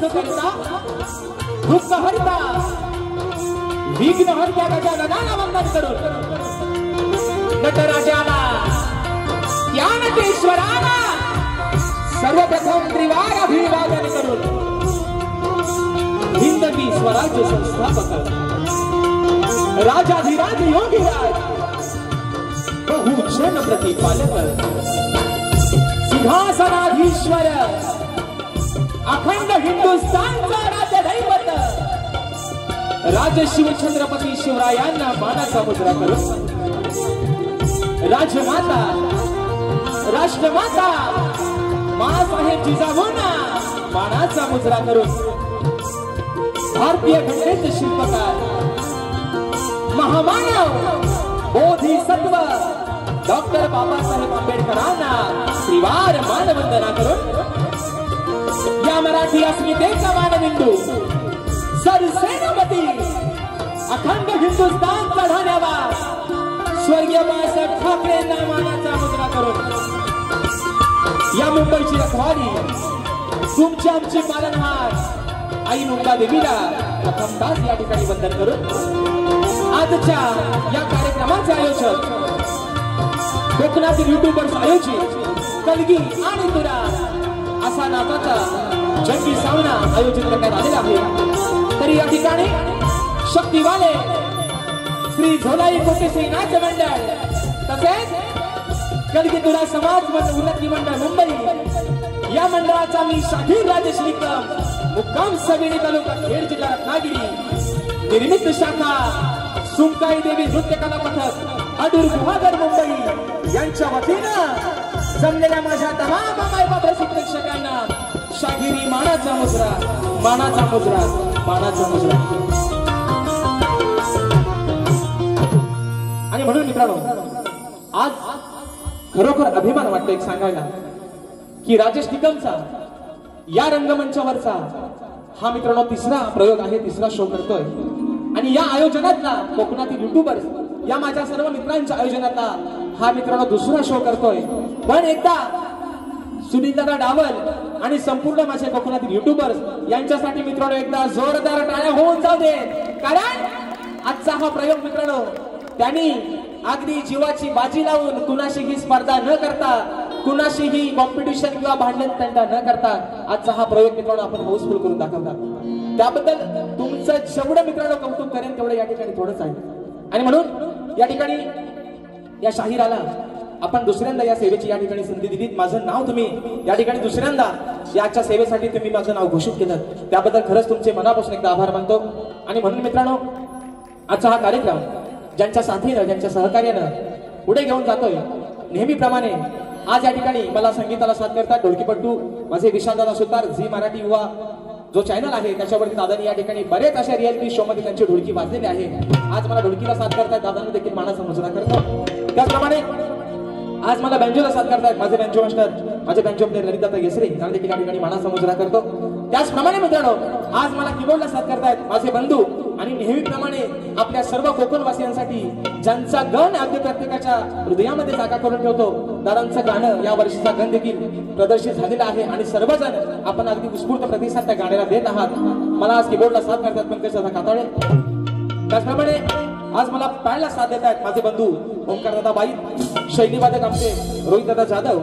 सुख करता दुःख हरता विघ्न हरत्या गजाननाला वंदन करून नटराजाला या नटेश्वराला सर्वप्रथम त्रिवार अभिवादन करून हिंदवी स्वराज्य संस्थापक राजाधिराज योगीराज बहुजन प्रतिपालक सिंहासनाधीश्वर अखंड हिंदुस्थानचा राजदैवत राजशिव छत्रपती शिवरायांना मानाचा मुजरा करून राजमाता राष्ट्रमाता मासाहेब जिजाऊंना मानाचा मुजरा करून भारतीय घटनेचे शिल्पकार महामानव बोधिसत्व डॉक्टर बाबासाहेब आंबेडकरांना त्रिवार मानवंदना करून या मराठी अस्मितेचा मानबिंदू सरसेनापती अखंड हिंदुस्थान चढवण्यावा स्वर्गीय बाळासाहेब ठाकरेंना मानाचा मुजरा करून या मुंबईची रखवाली तुमची आमची पालनहार आई मुंबा देवीला प्रथमताच या ठिकाणी वंदन करून आजच्या या कार्यक्रमाचे आयोजक कोकणातील युट्यूबर्स आयोजित कलगी आणि तुरा असा नावाचा जंगी सामना आयोजित करण्यात आलेला आहे। तरी या ठिकाणी शक्तिवाले श्री झोलाई कोटेश्वरी नाट्य मंडळ तसेच कलगी तुरा समाज उन्नती मंडळ मुंबई या मंडळाचा मी शाहीर राजश्री मुक्काम सवेरी तालुका खेड जिल्हा रत्नागिरी निर्मित शाखा सुमकाई देवी नृत्य कला पथक अडूर गुहागर मुंबई यांच्या वतीनं जमलेल्या माझ्या तमाम मायबाप प्रेक्षकांना शाहिरी मानाचा मुजरा मानाचा मुजरा मानाचा मुजरा। आणि म्हणून मित्रांनो आज खरोखर अभिमान वाटतो एक सांगायला की राजेश निकमचा या रंगमंचावरचा हा मित्रांनो तिसरा प्रयोग आहे, तिसरा शो करतोय आणि या आयोजनातला कोकणातील युट्यूबर्स या माझ्या सर्व मित्रांच्या आयोजनातला हा मित्रांनो दुसरा शो करतोय। पण एकदा सुनीलदादा डावल आणि संपूर्ण माझे कोकणातील युट्यूबर्स यांच्यासाठी मित्रांनो एकदा जोरदार टाळ्या होऊन जाऊ दे, कारण आजचा हा प्रयोग मित्रांनो त्यांनी अगदी जीवाची बाजी लावून कुणाशीही स्पर्धा न करता कुणाशीही कॉम्पिटिशन किंवा भांडण तंटा न करता आजचा हा प्रयोग मित्रांनो आपण हाऊसफुल करून दाखवतात। त्याबद्दल तुमचं जेवढं मित्रांनो कौतुक करेन तेवढं या ठिकाणी थोडंच आहे। आणि म्हणून या ठिकाणी या शाहिराला आपण दुसऱ्यांदा या सेवेची या ठिकाणी संधी दिली। माझं नाव तुम्ही या ठिकाणी दुसऱ्यांदा याच्या सेवेसाठी तुम्ही माझं नाव घोषित केलं त्याबद्दल खरंच तुमचे मनापासून एकदा आभार मानतो। आणि म्हणून मित्रांनो आजचा हा कार्यक्रम ज्यांच्या साथीनं ज्यांच्या सहकार्यानं पुढे घेऊन जातोय नेहमीप्रमाणे आज या ठिकाणी मला संगीताला साथ करतात ढोलकीपट्टू माझे विशालदादा सुतार झी मराठी युवा जो चॅनल आहे त्याच्यावरती दादांनी या ठिकाणी बरेच अशा रियालिटी शो मध्ये त्यांची ढोलकी वाजलेली आहे। आज मला ढोलकीला साथ करतात दादांनी देखील मानाचा मुजरा करतो। त्याचप्रमाणे आज मला बँजोला साथ करतात माझे बँजो मास्टर माझे बँजो प्लेयर ललितदादा येसरे त्यांना देखील या ठिकाणी मानाचा मुजरा करतो। त्याचप्रमाणे मित्रांनो आज मला कीबोर्डला साथ करतात माझे बंधू आणि नेहमीप्रमाणे आपल्या सर्व कोकणवासियांसाठी ज्यांचा गण अगदी प्रत्येकाच्या हृदयामध्ये जागा करून ठेवतो दादांचं गाणं या वर्षीचा गण देखील प्रदर्शित झालेला आहे आणि सर्वजण आपण अगदी उत्स्फूर्त प्रतिसाद त्या गाण्याला देत आहात। मला आज कीबोर्डला साथ करतात पंकज दादा काताळे, त्याचप्रमाणे आज मला पॅडला साथ देत आहेत माझे बंधू ओंकार दादा बाई, शैलीवादक आमचे रोहित दादा जाधव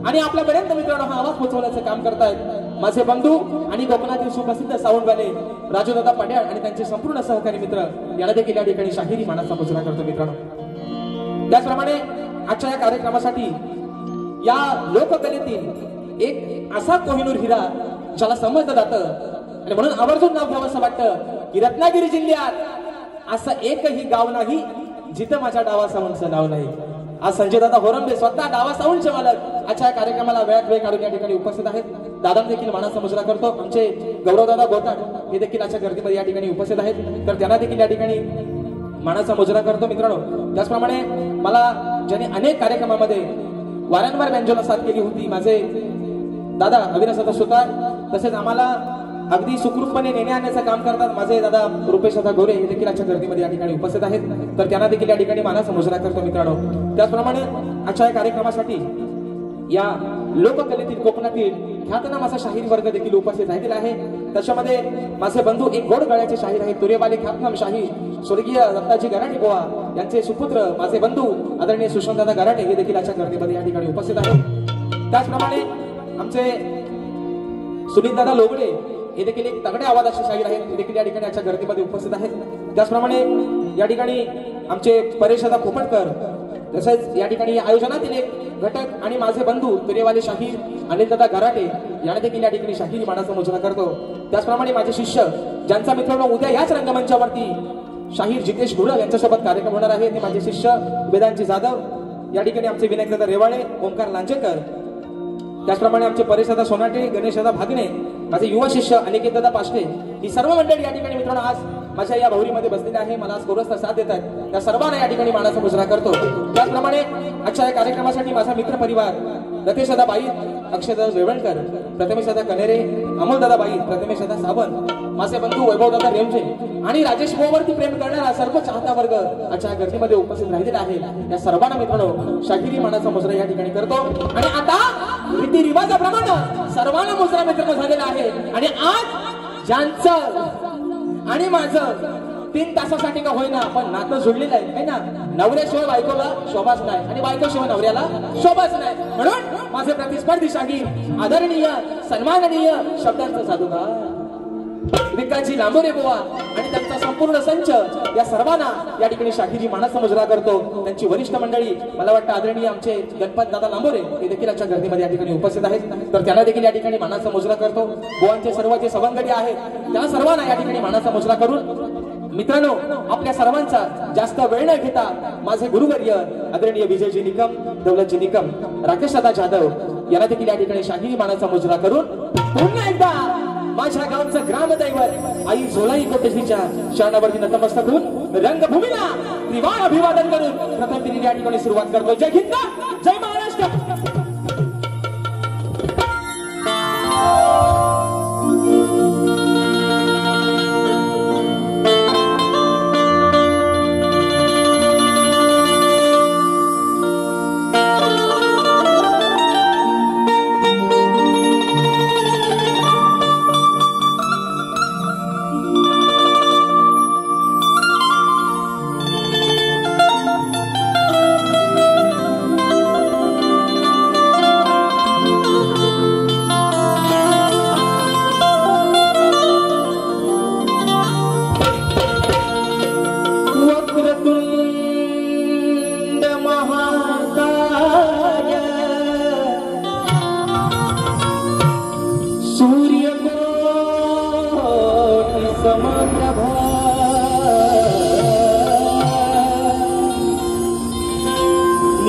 आणि आपल्यापर्यंत मित्रांनो हा आवाज पोहोचवण्याचं काम करतायत माझे बंधू आणि कोकणातील सुप्रसिद्ध साऊंडवाले राजू दादा पड्याळ आणि त्यांचे संपूर्ण सहकारी मित्र याला देखील या ठिकाणी शाहिरी मानाचा मुजरा करतो मित्रांनो। त्याचप्रमाणे आजच्या या कार्यक्रमासाठी या लोककलेतील एक असा कोहिनूर हिरा ज्याला समजलं जातं आणि म्हणून आवर्जून नाव घ्यावं असं वाटतं की रत्नागिरी जिल्ह्यात असं एकही गाव नाही जिथं माझ्या डावा साऊंडचं नाव नाही। आज संजय दादा होरंबे स्वतः डावा साऊंडचे मालक आजच्या कार्यक्रमाला वेळात वेळ काढून या ठिकाणी उपस्थित आहेत। दादा देखील मानाचा मुजरा करतो। आमचे गौरवदादा गोताड हे देखील आजच्या गर्दीमध्ये या ठिकाणी उपस्थित आहेत तर त्यांना देखील या ठिकाणी मानाचा मुजरा करतो मित्रांनो। त्याचप्रमाणे मला ज्यांनी अनेक कार्यक्रमामध्ये वारंवार बँजोला साथ केली होती माझे दादा अविनाश दादा सुतार, तसेच आम्हाला अगदी सुखरूपपणे नेणे आणण्याचं काम करतात माझे दादा रुपेश दादा गोरे हे देखील आजच्या गर्दीमध्ये या ठिकाणी उपस्थित आहेत तर त्यांना देखील या ठिकाणी मानाचा मुजरा करतो मित्रांनो। त्याचप्रमाणे आजच्या या कार्यक्रमासाठी या लोककलेतील कोकणातील ख्यातनाम असा शाहीर वर्ग देखील उपस्थित झालेला आहे। त्याच्यामध्ये माझे बंधू एक गोड गळ्याचे शाहीर आहेत, तुरेवाले ख्यातनाम शाहीर स्वर्गीय दत्ताजी गराटे बुवा यांचे सुपुत्र माझे बंधू आदरणीय सुशांतदादा गराटे हे देखील आजच्या गर्दीमध्ये या ठिकाणी उपस्थित आहेत। त्याचप्रमाणे आमचे सुनीलदादा लोगडे हे देखील एक तगड्या आवाजाचे शाहीर आहेत, ते देखील या ठिकाणी आजच्या गर्दीमध्ये उपस्थित आहेत। त्याचप्रमाणे या ठिकाणी आमचे परेशदा खोपटकर, तसेच या ठिकाणी आयोजनातील एक घटक आणि माझे बंधू तुरेवाले शाहीर अनिलदादा गराटे यांना देखील या ठिकाणी शाहीर मानाचा मुजरा करतो। त्याचप्रमाणे माझे शिष्य ज्यांचा मित्रांनो उद्या याच रंगमंचावरती शाहीर जितेश गुरव यांच्यासोबत कार्यक्रम होणार आहे, ते माझे शिष्य वेदांची जाधव, या ठिकाणी आमचे विनायकदादा रेवाळे, ओंकार लांजेकर, त्याचप्रमाणे आमचे परेशदादा सोनाटे, गणेशदादा भागणे, माझे युवा शिष्य अनिकेतदादा पाष्टे, ही सर्व मंडळी या ठिकाणी मित्रांनो आज माझ्या या भौरीमध्ये बसलेले आहे, मला आज कोरसला साथ देत आहेत, त्या सर्वांना या ठिकाणी मानाचा मुजरा करतो। त्याचप्रमाणे आजच्या या कार्यक्रमासाठी माझा मित्र परिवार रतेशदादा बाईत, अक्षयदादा वेवळकर, प्रथमेशदादा कनेरे, अमोलदादा बाईत, प्रथमेशदादा सावंत, माझे बंधू वैभवदादा रेमजे आणि राजेश भाऊवरती प्रेम करणारा सर्व चाहता वर्ग आजच्या गर्दीमध्ये उपस्थित राहिलेला आहे, या सर्वांना मित्रांनो शाहिरी मानाचा मुजरा या ठिकाणी करतो। आणि आता रीती रिवाजाप्रमाणे सर्वांना मुजरा मित्र झालेला आहे आणि आज ज्यांचं आणि माझं 3 तासासाठी का होईना पण नातं जुळलेलं आहे ना, नवऱ्याशिवाय बायकोला शोभाच नाही आणि बायकोशिवाय नवऱ्याला शोभाच नाही, म्हणून माझे प्रतिस्पर्धी शाहीर आदरणीय सन्माननीय शब्दांचा जादूगार विकाजी लांबोरे बुवा आणि त्यांचा संपूर्ण संच या सर्वांना या ठिकाणी शाहिरी मानाचा मुजरा करतो। त्यांची वरिष्ठ मंडळी मला वाटतं आदरणीय आमचे गणपत दादा लांबोरे हे देखील आजच्या गर्दीमध्ये या ठिकाणी उपस्थित आहेत, तर त्यांना देखील या ठिकाणी मानाचा मुजरा करतो। बुवांचे सर्व जे सवंगडी आहेत त्या सर्वांना या ठिकाणी मानाचा मुजरा करून मित्रांनो आपल्या सर्वांचा जास्त वेळ न घेता माझे गुरुवर्य आदरणीय विजयजी निकम, दौलतजी निकम, राकेशदादा जाधव यांना देखील या ठिकाणी शाहिरी मानाचा मुजरा करून पुन्हा एकदा माझ्या गावचं ग्रामदैवत आई झोलाई कोटेशीच्या शरणावरती नतमस्तक होऊन रंगभूमीला त्रिवार अभिवादन करून प्रथम दिनी या ठिकाणी सुरुवात करतो। जय हिंद, जय महाराष्ट्र।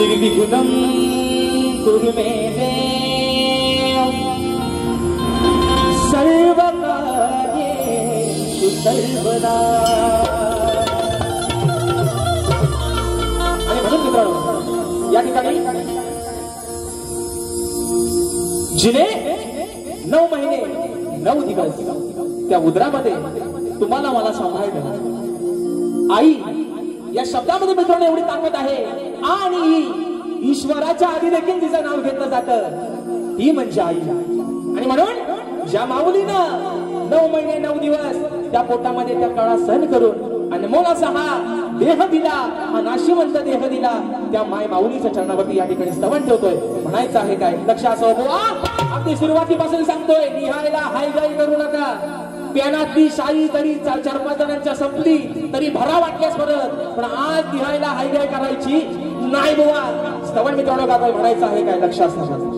निर्विघ्नं कुरु मे देव सर्वकार्येषु सर्वदा। आणि म्हणून मित्रांनो या ठिकाणी जिने 9 महिने 9 दिवस त्या उदरामध्ये तुम्हाला मला सांभाळलं, आई या शब्दामध्ये मित्रांनो एवढी ताकद आहे आणि ईश्वराच्या आधी देखील तिचं नाव घेतलं जातं, ती म्हणजे आई। आणि म्हणून ज्या माऊलीनं 9 महिने 9 दिवस त्या पोटामध्ये त्या काळा सहन करून अनमोल असा हा देह दिला, हा नाशिवंत देह दिला, त्या माय माऊलीच्या चरणावरती या ठिकाणी स्तवन ठेवतोय। म्हणायचं आहे काय लक्ष असो बुवा, अगदी सुरुवातीपासून सांगतोय निहाळेला हायगाई करू नका, प्यानातली शाई तरी 4-5 जणांच्या संपली तरी भरा वाटल्यास परत, पण आज निहाळेला हायगाई करायची नाही बुवा। स्तवन मित्रांनो का काय म्हणायचं आहे काय लक्ष असणार।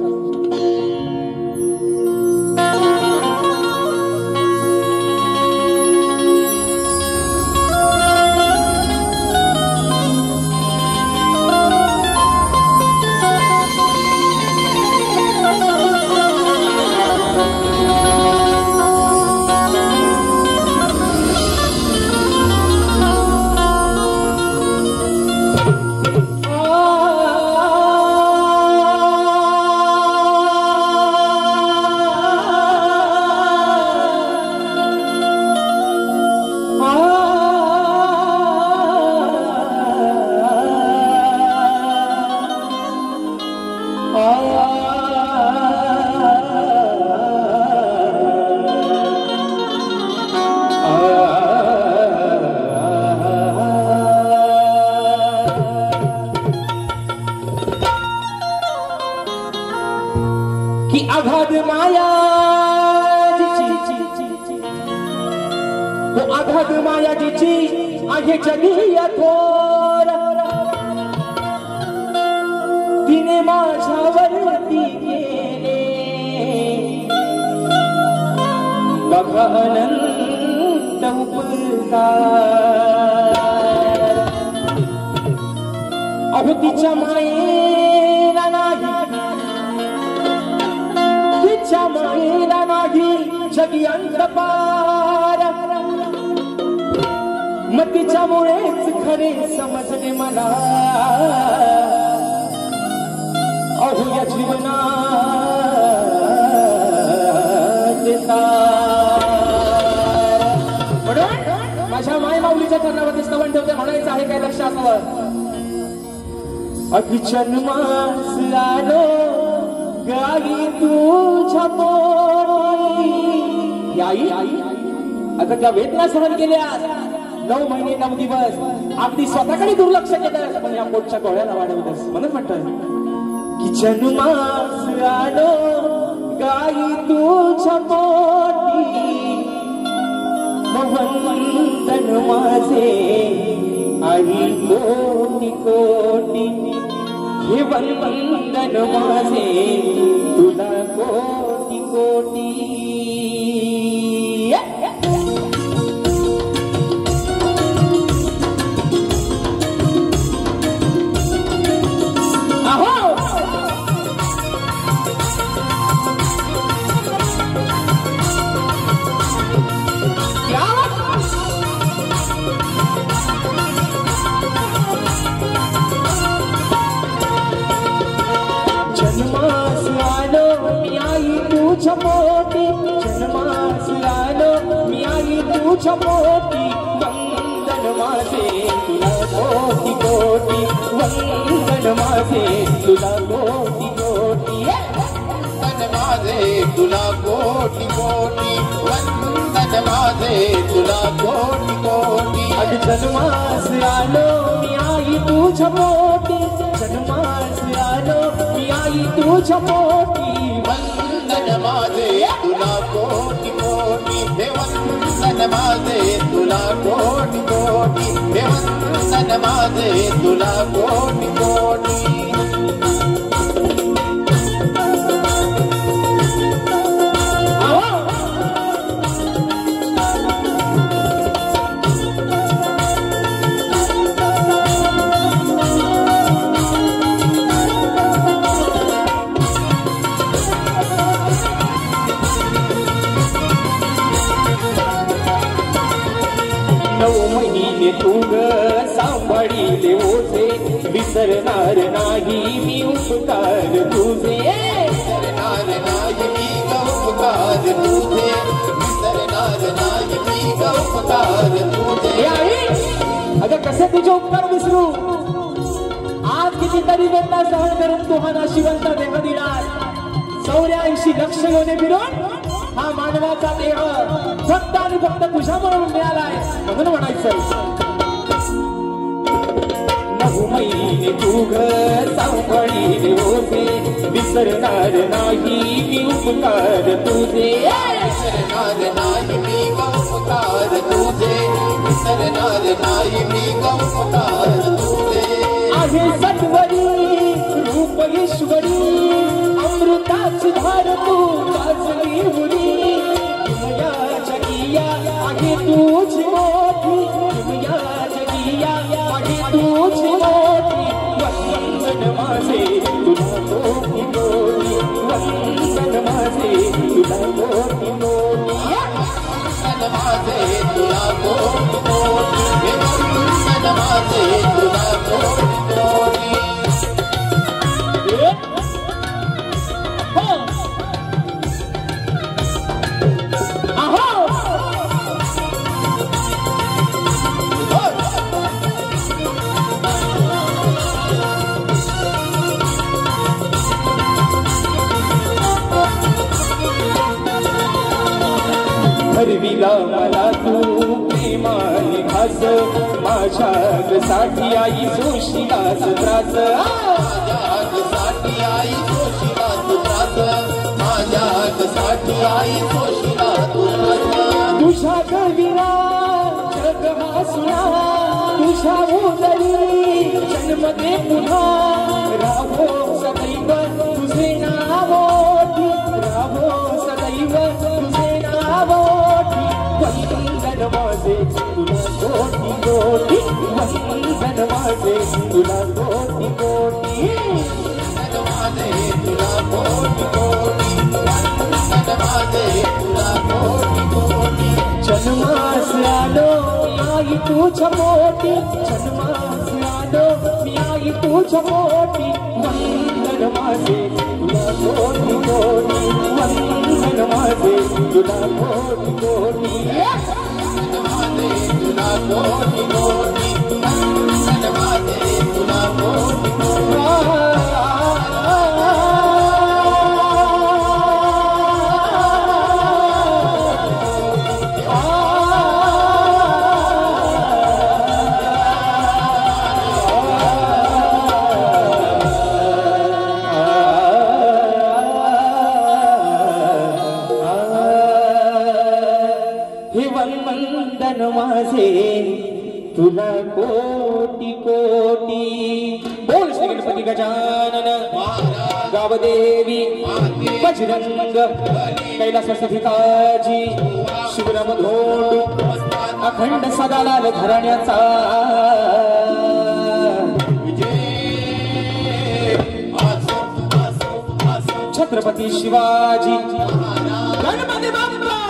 की अगाध माया तो अगाध माया जिची आहे जगी अथोर तिने माझ्यावरती केले बघा अनंत उपकार अहो तिच्या मायेला नाही तिच्या मायेला नाही जगी अंत पार मग तिच्यामुळेच खरे समजले मला अहो या जीवनात म्हणून माझ्या माय माऊलीच्या चरणावरती स्तवन ठेवते म्हणायचं आहे काय लक्ष असावं अभिजन्मास आलो गाई तुझ्या पोटी आई अगं त्या वेदना सहन केल्या 9 महिने 9 दिवस अगदी स्वतःकडे दुर्लक्ष केलं पण या पोटच्या गोळ्याला वाढवतस म्हणून म्हणतोय की जन्मास आलो गाई तुझ्या पोटी वंदन माझे आई कोटी कोटी हे वंदन माझे तुला कोटी कोटी जन्मास आलो मी आई तुझ्या पोटी जन्मास आलो मी आई तुझ्या पोटी वंदन माझे तुला कोटी कोटी वंदन माझे तुला कोटी कोटी वंदन माझे तुला कोटी कोटी वंदन माझे तुला कोटी कोटी अग जन्मास आलो मी आई तुझ्या पोटी जन्मास आलो मी आई तुझ्या पोटी वंदन माझे तुला कोटी कोटी हे वंदन माझे तुला कोटी कोटी हे वंदन माझे तुला कोटी कोटी तू ग सांभाळीले ओझे विसरणार नाही मी उपकार तुझे विसरणार नाही मी उपकार तुझे विसरणार नाही मी उपकार तुझे अगं कसे तुझे उपकार विसरू आज कितीतरी वेदना सहन करून तू हा नाशिवंत देह दिलास 84 लक्ष योने फिरून हा मानवाचा देह फक्त आणि फक्त तुझ्यामुळे मिळालाय म्हणून म्हणायचं 9 महिने तू ग सांभाळीले ओझे विसरणार नाही मी उपकार तुझे विसरणार नाही मी उपकार तुझे विसरणार नाही मी उपकार तुझे आहे सत्वरी रूप ईश्वरी अमृताची धार तू वाचली मुली दुनिया जगिया आहे तुझी मोठी दुनिया जगिया आहे तुझी मोठी वंदन माझे तुला कोटी कोटी वंदन माझे तुला कोटी कोटी वंदन माझे तुला कोटी कोटी हे वंदन माझे तुला कोटी कोटी हरविला मला तू प्रेमाने घास माझ्यासाठी आई सोशिलास त्रास माझ्यासाठी आई सोशिलास त्रास आई सोशिला तुझ्या तुझ्या कविरा जग वासुना तुझ्या उदरी जन्म दे पुन्हा राहो सदैव तुझे नावोठी राहो सदैव तुझे नावोठी वंदन माझे तुला कोटी कोटी वंदन माझे तुला कोटी कोटी माझे तुला कोटी कोटी वंदन माझे तुला कोटी कोटी जन्मास आलो आई तुझ्या पोटी जन्मास आलो मी आई तुझ्या पोटी वंदन माझे तुला कोटी कोटी वंदन माझे तुला कोटी कोटी माझे तुला कोटी कोटी वंदन माझे तुला कोटी कोटी तुला कोटी कोटी बोल श्री गणपती गजानन गावदेवी बजरंग कैलासपतीकाजी शिवराम धोंडू अखंड सदालाल घराण्याचा छत्रपती शिवाजी गणपती बाप्पा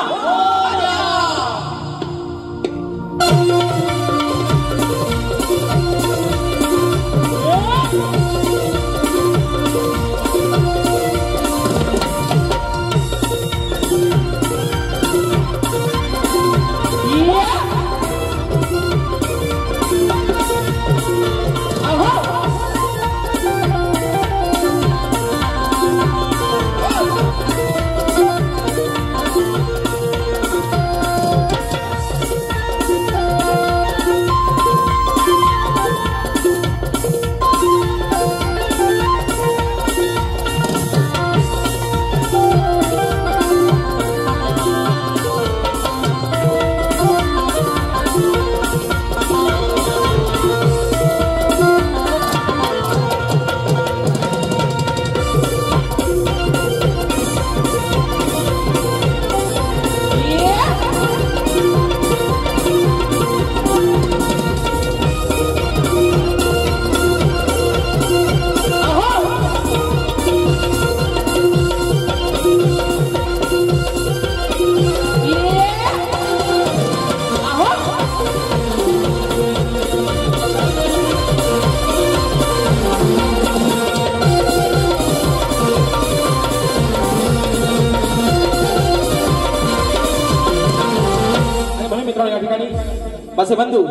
माझे बंधू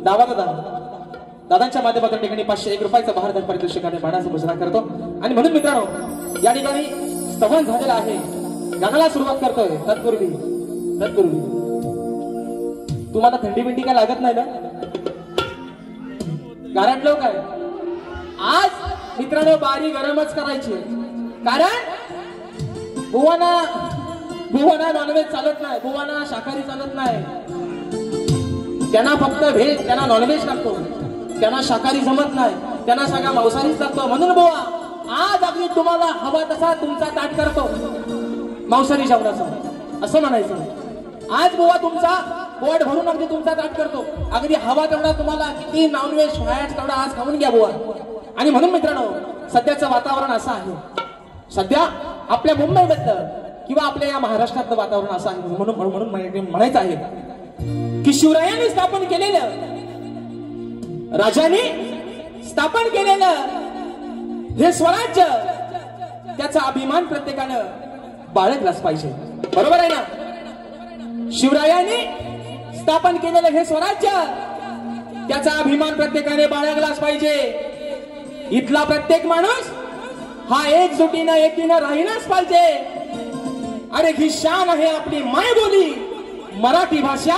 दावा दादांच्या माध्यमातून ठिकाणी 501 रुपयाचा भारत पारितोषिकाने मानाची घोषणा करतो आणि म्हणून मित्रांनो या ठिकाणी स्तवन झालेला आहे गाण्याला सुरुवात करतोय तत्पूर्वी तुम्हाला थंडी बिंडी काय लागत नाही ना कारण लोक आहे आज मित्रांनो बारी गरमच करायची कारण बुवाना नॉनव्हेज चालत नाही बुवाना शाकाहारी चालत नाही त्यांना फक्त व्हेज त्यांना नॉनव्हेज लागतो त्यांना शाकाहारी जमत नाही त्यांना सगळा मांसाहारीच लागतो म्हणून बुवा आज अगदी तुम्हाला हवा तसा तुमचा ताट करतो मांसाहारी जेवणाचा असं म्हणायचं आज बुवा तुमचा पोट भरून अगदी तुमचा ताट करतो अगदी हवा तेवढा तुम्हाला किती नॉनव्हेज फॅट तेवढा आज खाऊन घ्या बुवा आणि म्हणून मित्रांनो सध्याचं वातावरण असं आहे सध्या आपल्या मुंबईबद्दल किंवा आपल्या या महाराष्ट्रातलं वातावरण असं आहे म्हणून म्हणायचं आहे की शिवरायांनी स्थापन केलेलं राजाने स्थापन केलेलं हे स्वराज्य त्याचा अभिमान प्रत्येकानं बाळगलाच पाहिजे बरोबर आहे ना शिवरायांनी स्थापन केलेलं हे स्वराज्य त्याचा अभिमान प्रत्येकाने बाळगलाच पाहिजे इथला प्रत्येक माणूस हा एकजुटीनं एकीनं राहिलाच पाहिजे अरे ही शान आहे आपली मायबोली मराठी भाषा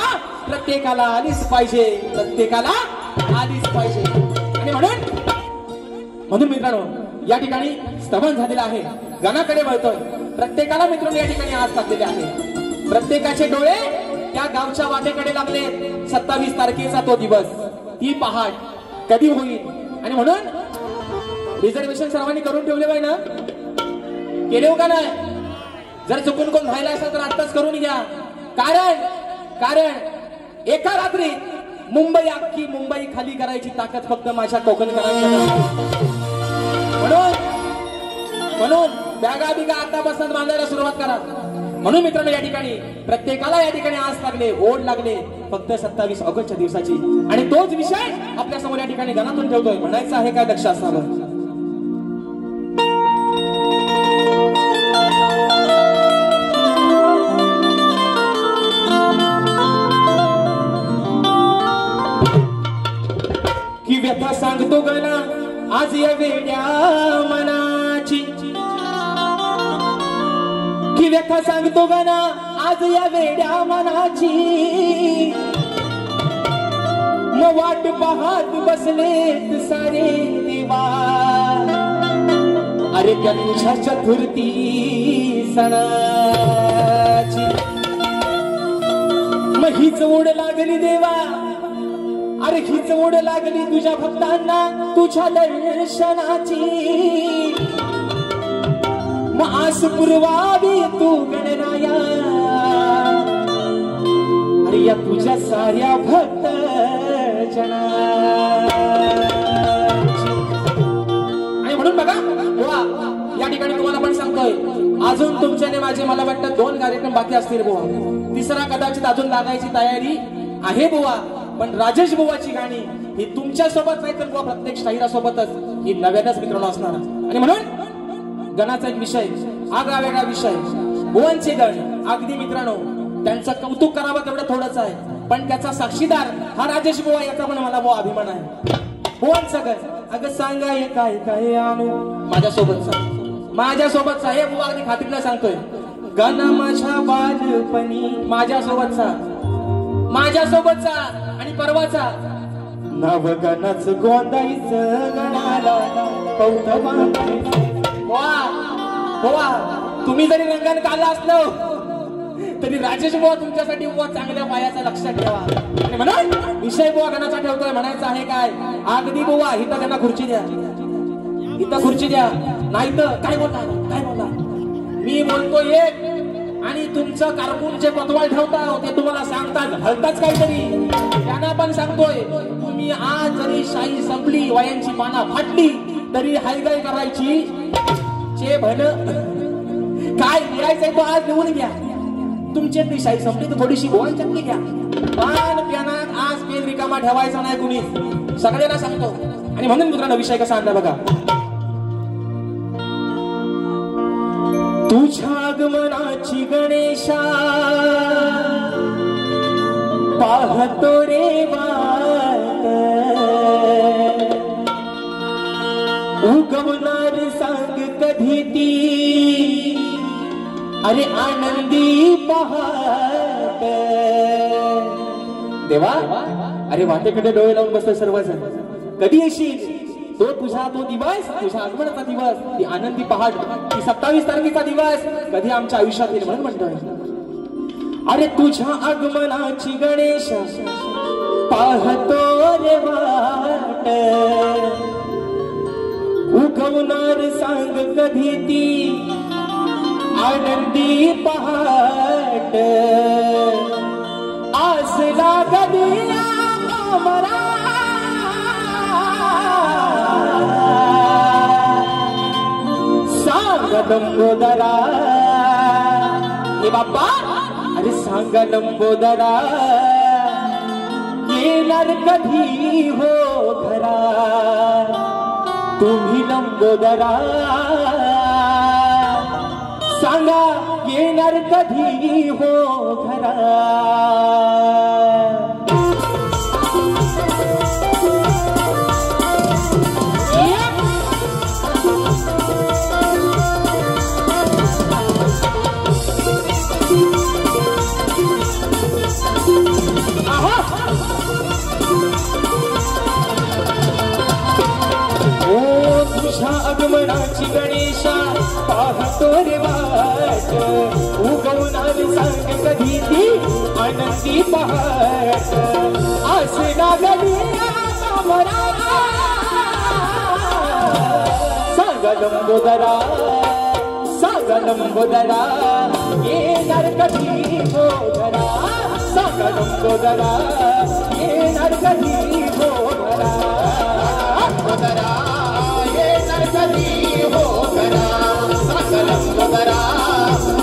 प्रत्येकाला आलीच पाहिजे आणि म्हणून मित्रांनो या ठिकाणी स्तवन झालेला आहे गाण्याकडे वळतोय प्रत्येकाला मित्रांनो या ठिकाणी आज टाकलेले आहे. प्रत्येकाचे डोळे त्या गावच्या वाटेकडे लागले. 27 तारखेचा तो दिवस, ती पहाट कधी होईल. आणि म्हणून रिझर्वेशन सर्वांनी करून ठेवले पाहिजे ना, केले हो का नाही? जर चुकून कोण राहिला असेल तर आत्ताच करून घ्या. कारण एका रात्रीत मुंबई अख्खी मुंबई खाली करायची ताकद फक्त माझ्या कोकणकरांच्या. म्हणून बॅगा बिगा आतापासून बांधायला सुरुवात करा. म्हणून मित्रांनो या ठिकाणी प्रत्येकाला या ठिकाणी आज लागले, ओढ लागले फक्त 27 ऑगस्टच्या दिवसाची. आणि तोच विषय आपल्या समोर या ठिकाणी गाण्यातून ठेवतोय. म्हणायचं आहे काय लक्ष असावं. की व्यथा सांगतो गणा आज या वेड्या मनाची, की व्यथा सांगतो गणा आज या वेड्या मनाची. मग वाट पाहत बसलेत सारे देवा, अरे त्या तुझ्या चतुर्थी सणाची. मग हीच ओढ लागली देवा, अरे हीच ओढ लागली तुझ्या भक्तांना तुझ्या दर्शनाची. मग आस पुरवावी तू गणराया, अरे या तुझ्या साऱ्या भक्त जनाची. आणि म्हणून बघा बुवा या ठिकाणी तुम्हाला पण सांगतोय, अजून तुमच्याने माझे मला वाटतं 2 कार्यक्रम बाकी असतील बुवा. तिसरा कदाचित अजून लागायची तयारी आहे बुवा. पण राजेश बुवाची गाणी ही तुमच्या सोबत नाही तर बुवा प्रत्येक शाहिरा सोबतच ही नव्यानच मित्रांनो असणार. आणि म्हणून गणाचा एक विषय, आगळा वेगळा विषय. बुवांचे गण अगदी मित्रांनो त्यांचं कौतुक करावं तेवढं थोडंच आहे, पण त्याचा साक्षीदार हा राजेश बुवा, याचा पण मला बुवा अभिमान आहे. बुवांचं गण अगं सांगाय काय काय आणू माझ्यासोबतचा हे बुवा अगदी खात्रीला सांगतोय. गण माझ्या बालपणी माझ्यासोबतचा आणि परवाचा नव गणाच गोंदाईचं गणाला बुवा. तुम्ही जरी रंगाने काला असलो तरी राजेश बुवा तुमच्यासाठी बुवा चांगल्या पायाचा लक्षात ठेवा. आणि म्हणून विषय बुवा गणाचा ठेवतोय. म्हणायचं आहे काय अगदी बुवा इथं त्यांना खुर्ची द्या, इथं खुर्ची द्या, नाही तर काय बोलता मी बोलतो एक आणि तुमचं कारकून जे पतवाल ठेवता ते तुम्हाला सांगतात हलताच काहीतरी. त्यांना पण सांगतोय तुम्ही आज जरी शाही संपली, वयांची पाना फाटली तरी हायगाय करायची. चे भन काय लिहायचंय तो आज लिहून घ्या. तुमच्यातली शाही संपली तर थोडीशी गोवांच्यातली घ्या. पान प्यानात आज पेन रिकामा ठेवायचा नाही कुणी, सगळ्यांना सांगतो. आणि म्हणून मित्रांनो विषय कसा आणला बघा. तुझ्या आगमनाची गणेशा पाहतो रे वाट, उगवणार सांग कधी ती अरे आनंदी पहाट. देवा अरे वाटेकडे डोळे लावून बसतो सर्वजण. कधी येशील तो दिवस, तुझ्या आगमनाचा दिवस, ती आनंदी पहाट, ती 27 तारखेचा दिवस कधी आमच्या आयुष्यात येईल म्हणून म्हणतोय. अरे तुझ्या आगमनाची गणेश पाहतो रे वाट, उगवणार सांग कधी ती आनंदी पहाट. आस लागली आम्हाला सांग लंबोदरा, हे बाप्पा अरे सांग लंबोदरा, येणार कधी हो घरा तुम्ही लंबोदरा. सांगा येणार कधी हो घरा. तुझ्या आगमनाची गणेशा पाहतो रे वाट, आनंदी पहाट असे नागरिया कामरा सांगा लंबोदरा सांगा लंबोदरा येणार कधी भोगरा सांगा लंबोदरा येणार कधी भोगरा लंबोदरा येणार कधी भोगरा सांगा लंबोदरा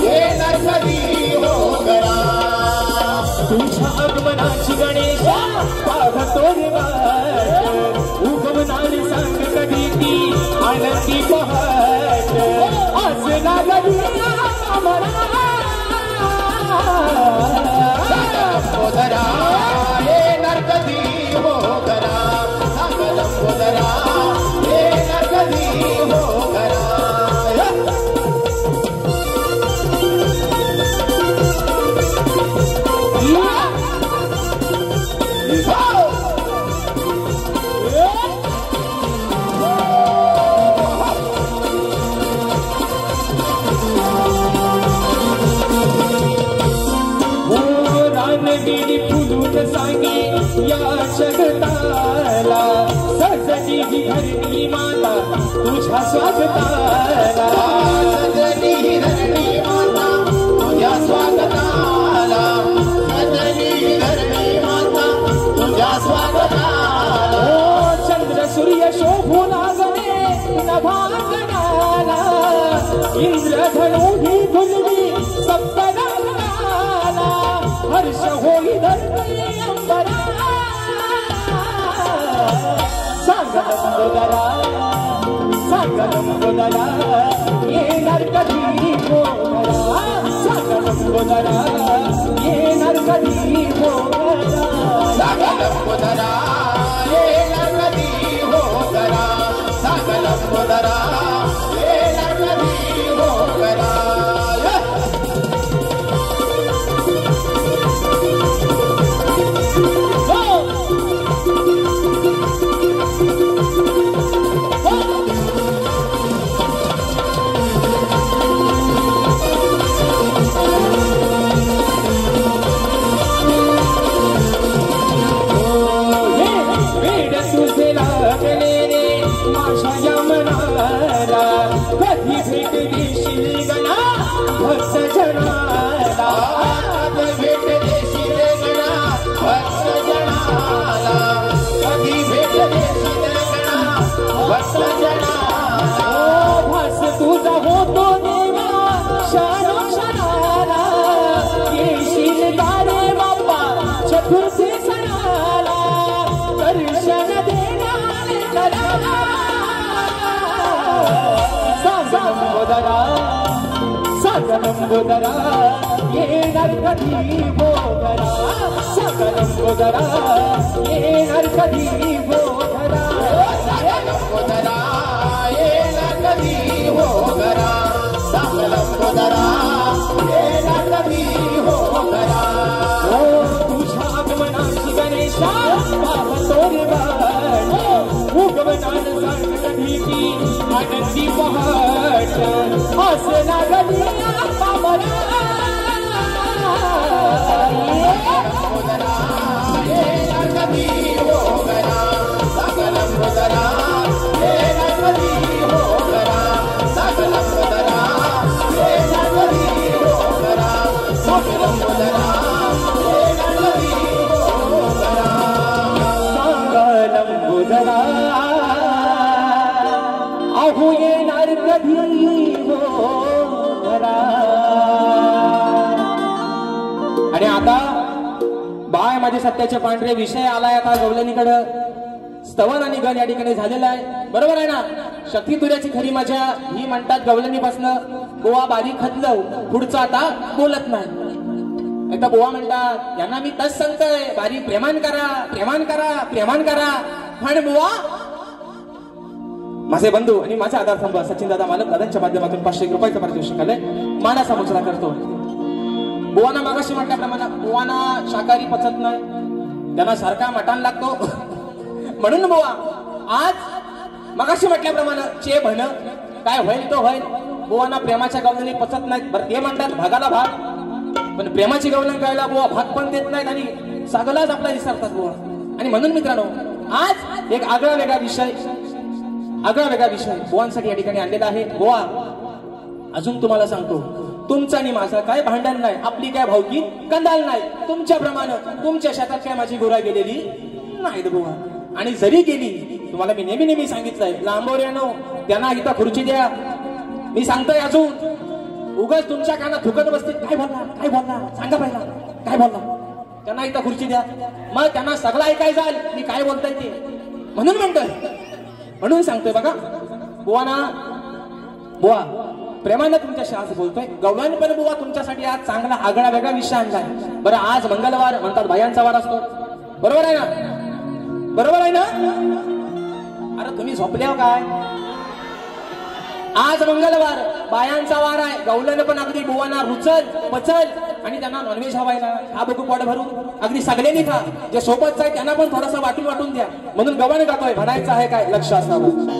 येणार कधी भोगरा तुझ्या आगमनाची गणेशा पाहतो रे वाट उगवणार सांग कधी ती आनंदी पहाट आज लागली आम्हाला लंबोदरा येणार कधी भोगरा सांगा लंबोदरा येणार कधी भोगरा फुलून सांगे या जगताला सजनी ही धरणी माता तुझ्या स्वागताला सजनी ही धरणी माता तुझ्या स्वागताला सजनी ही धरणी माता तुझ्या स्वागताला चंद्र सूर्य शोभू लागले नभागणाला इंद्रधनु ही धुलवी सप्तगाला हर्ष होई धरणी अंबरा सांगा लंबोदरा सांगा लंबोदरा येणार कधी भोगरा सांगा लंबोदरा येणार कधी भोगरा सांगा लंबोदरा येणार कधी भोगरा सांगा लंबोदरा येणार कधी भोगरा कधी भेट देशील गणा भक्त जनाला भेट देशील गणा भक्त जनाला कधी भेट देशील गणा भक्त जनाला भास तुझा होतो देवा क्षणोक्षणाला येशील तारे बाप्पा चतुर्थी सणाला दर्शन देणारे कराला सांगा लंबोदरा सांगा लंबोदरा येणार कधी भोगरा सांगा लंबोदरा येणार कधी भोगरा सांगा लंबोदरा येणार कधी भोगरा सांगा लंबोदरा येणार कधी भोगरा तुझ्या आगमनाची गणेशा पाहतो रे वाट उगवणार सांग कधी ती आनंदी पहाट असे लागली आम्हाला लंबोदरा येणार कधी भोगरा सांगा लंबोदरा येणार कधी भोगरा सांगा लंबोदरा येणार कधी भोगरा सांगा लंबोदरा येणार कधी भोगरा सांगा लंबोदरा अहो येणार कधी भोगरा. आणि आता बाय माझे सत्याचे पांढरे विषय आलाय आता गवलनीकडं स्तवन आणि गण या ठिकाणी झालेला आहे. बरोबर आहे ना. शक्ती तुऱ्याची खरी मजा ही म्हणतात गवलनीपासनं गोवा बारीक खतलव पुढचं आता बोलत नाही. एकदा बोवा म्हणतात यांना मी तस सांगतोय बारी प्रेमान करा प्रेमान करा प्रेमान करा. पण बुवा माझे बंधू आणि माझा आधारस्तंभ सचिन दादा मालक दादांच्या माध्यमातून 500 रुपयाचा पारितोषिक आलंय मानाचा मुजरा करतो. बुवाना मागाशी म्हटल्याप्रमाणे बुवाना शाकाहारी पचत नाही त्यांना सारखा मटण लागतो म्हणून बुवा आज मगाशी म्हटल्याप्रमाणे चे भण काय होईल तो होईल. बुवाना प्रेमाच्या गावनी पचत नाहीत. बरं ते म्हणतात भागाला भाग पण प्रेमाची गवलन गायला बुवा भाग पण देत नाहीत आणि सगळाच आपला विसरतात बुवा. आणि म्हणून मित्रांनो आज एक आगळा वेगळा विषय बुवांसाठी या ठिकाणी आणलेला आहे. बुवा अजून तुम्हाला सांगतो, तुमचं आणि माझं काय भांडण नाही, आपली काय भावकी कंदाल नाही. तुमच्याप्रमाणे तुमच्या शेतात काय माझी गोरा गेलेली नाही बुवा. आणि जरी गेली, तुम्हाला मी नेहमी सांगितलंय, लांबोऱ्यानो त्यांना इथं खुर्ची द्या. मी सांगतोय अजून उगाच तुमच्या कानात थुकत बसतील, काय बोलला सांगा पहिला, काय बोलला. त्यांना इथं खुर्ची द्या, मग त्यांना सगळं ऐकायचं जाईल मी काय बोलताय ते. म्हणून सांगतोय बघा बुवा प्रेमानं तुमच्याशी आज बोलतोय. गवळण पण बुवा तुमच्यासाठी आज चांगला आगळा वेगळा विषय आणलाय. बरं आज मंगळवार म्हणतात बायांचा वार असतो, बरोबर आहे ना? अरे तुम्ही झोपल्यावर काय, आज मंगळवार बायांचा वार आहे. गवळण पण अगदी बुवांना रुचल पचल आणि त्यांना नॉनव्हेज हवायला हा बघू पोट भरून अगदी सगळ्यांनी खा. जे सोबतच आहे त्यांना पण थोडासा वाटून द्या. म्हणून गवळण गातोय, म्हणायचं आहे काय लक्ष असावं.